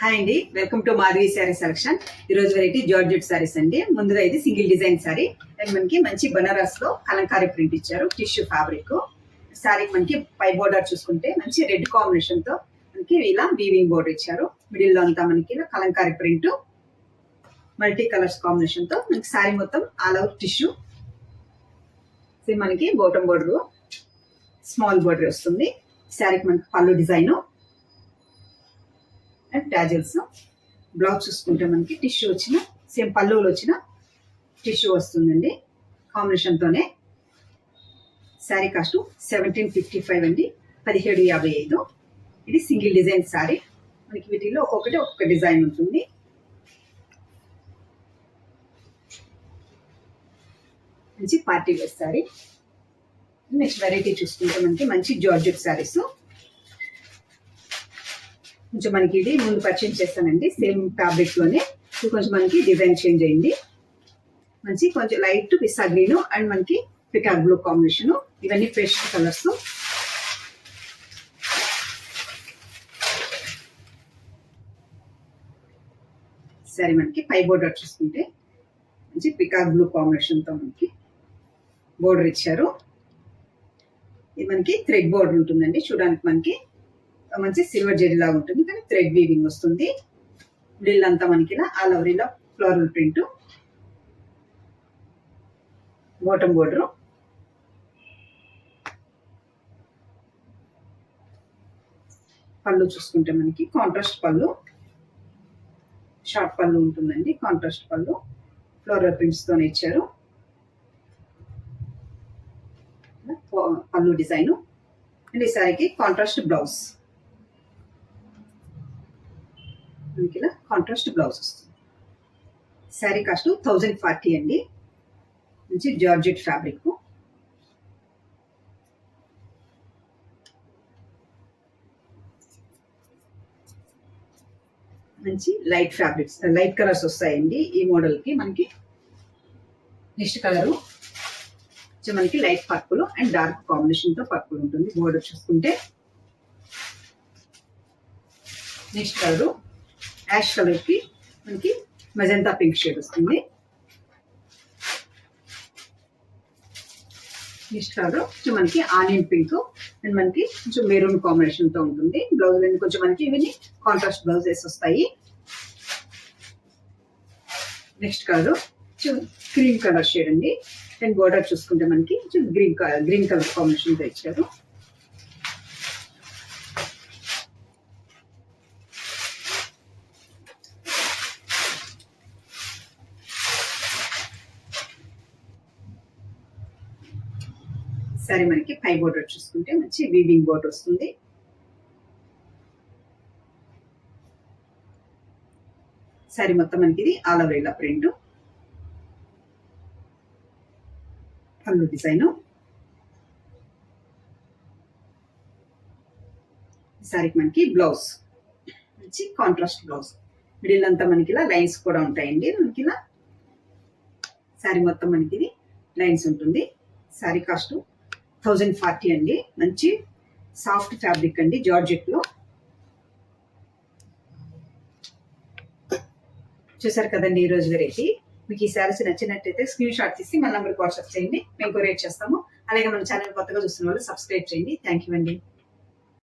Hi అండి, welcome to Madhavi sari selection. ఈరోజు variety georgette saris అండి. ముందుగా ఇది సింగిల్ డిజైన్ శారీ అండ్ మనకి మంచి బనారస్ లో కలంకారీ ప్రింట్ ఇచ్చారు. టిష్యూ ఫ్యాబ్రిక్ శారీ మనకి పై బోర్డర్ చూసుకుంటే మంచి రెడ్ కాంబినేషన్ తో మనకి ఇలా వీవింగ్ బోర్డర్ ఇచ్చారు. మిడిల్ లో అంతా మనకి ఇలా Kalamkari print multi colours combination తో మనకి శారీ మొత్తం ఆల్ ఓవర్ టిష్యూ. మనకి బాటమ్ బోర్డర్ స్మాల్ బోర్డర్ వస్తుంది. శారీకి మనకి పళ్ళు డిజైన్ అండ్ టాజిల్స్. బ్లౌజ్ చూసుకుంటే మనకి టిష్యూ వచ్చిన సేమ్ పళ్ళులో వచ్చిన టిష్యూ వస్తుందండి కాంబినేషన్ తోనే. శారీ కాస్ట్ 1755 అండి, 1755. ఇది సింగిల్ డిజైన్ శారీ. మనకి వీటిలో ఒక్కొక్క డిజైన్ ఉంటుంది. మంచి party wear sari. Next variety చూసుకుంటే మనకి మంచి జార్జెట్ శారీస్. కొంచెం మనకి ఇది ముందు పర్చేజ్ చేస్తానండి, సేమ్ ఫ్యాబ్రిక్ లోనే. కొంచెం మనకి డిజైన్ చేంజ్ అయింది. మంచి కొంచెం లైట్ పిస్తా గ్రీన్ అండ్ మనకి పికాక్ బ్లూ కాంబినేషన్. ఇవన్నీ ఫ్రెష్ కలర్స్. సరే, మనకి పై బోర్డర్ చూసుకుంటే మంచి పికాక్ బ్లూ కాంబినేషన్ తో మనకి బోర్డర్ ఇచ్చారు. ఇది మనకి థ్రెడ్ బోర్డర్ ఉంటుందండి. చూడడానికి మనకి మంచి సిల్వర్ జెరీ లాగా ఉంటుంది, కానీ థ్రెడ్ వీవింగ్ వస్తుంది. మిడిల్ అంతా మనకి ఇలా ఆల్ ఓవర్ ఇలా ఫ్లోరల్ ప్రింట్. బాటమ్ బోర్డర్ పళ్ళు చూసుకుంటే మనకి కాంట్రాస్ట్ పళ్ళు, షార్ట్ పళ్ళు ఉంటుందండి. కాంట్రాస్ట్ పళ్ళు ఫ్లోరల్ ప్రింట్స్ తోనే ఇచ్చారు. పళ్ళు డిజైన్ అండ్ ఈ సారీకి కాంట్రాస్ట్ బ్లౌజ్. మనకి ఇలా కాంట్రాస్ట్ బ్లౌజ్ వస్తుంది. శారీ కాస్ట్ 1040 అండి. మంచి జార్జెట్ ఫ్యాబ్రిక్. మంచి లైట్ ఫ్యాబ్రిక్స్, లైట్ కలర్స్ వస్తాయండి ఈ మోడల్ కి. మనకి నెక్స్ట్ కలరు మనకి light purple and dark combination తో పర్పుల్ ఉంటుంది. బోర్డర్ చూసుకుంటే నెక్స్ట్ కలరు యాష్ కలర్ కి మనకి మెజంతా పింక్ షేడ్ వస్తుంది. నెక్స్ట్ కలర్ మనకి ఆనియన్ పింక్ అండ్ మనకి కొంచెం మెరూన్ కాంబినేషన్ తో ఉంటుంది. బ్లౌజ్ కొంచెం మనకి ఇవి కాంట్రాస్ట్ బ్లౌజెస్ వస్తాయి. Next colour cream colour shade అండి. అండ్ బోర్డర్ చూసుకుంటే మనకి గ్రీన్ కలర్ కాంబినేషన్ తో ఇచ్చారు. సరే, మనకి పై బోర్డర్ చూసుకుంటే మంచి వీవింగ్ బోర్డర్ వస్తుంది. సరే, మొత్తం మనకి ఇది ఆల్ ఓవర్ ఇలా ప్రింట్. పళ్ళు డిజైన్. సారీకి మనకి బ్లౌజ్ మంచి కాంట్రాస్ట్ బ్లౌజ్. మిడిల్ అంతా మనకి ఇలా లైన్స్ కూడా ఉంటాయండి. మనకి ఇలా సారీ మొత్తం మనకి ఇది లైన్స్ ఉంటుంది. సారీ కాస్ట్ 1040 అండి. మంచి సాఫ్ట్ ఫ్యాబ్రిక్ అండి జార్జెట్ లో. చూసారు కదండి ఈ రోజు వెరైటీ. మీకు ఈ శారీస్ నచ్చినట్టయితే స్క్రీన్ షాట్ తీసి మన నంబర్కి వాట్సాప్ చేయండి, మేము కొరియర్ చేస్తాము. అలాగే మన ఛానల్ కొత్తగా చూస్తున్న వాళ్ళు సబ్స్క్రైబ్ చేయండి. థ్యాంక్ యూ అండి.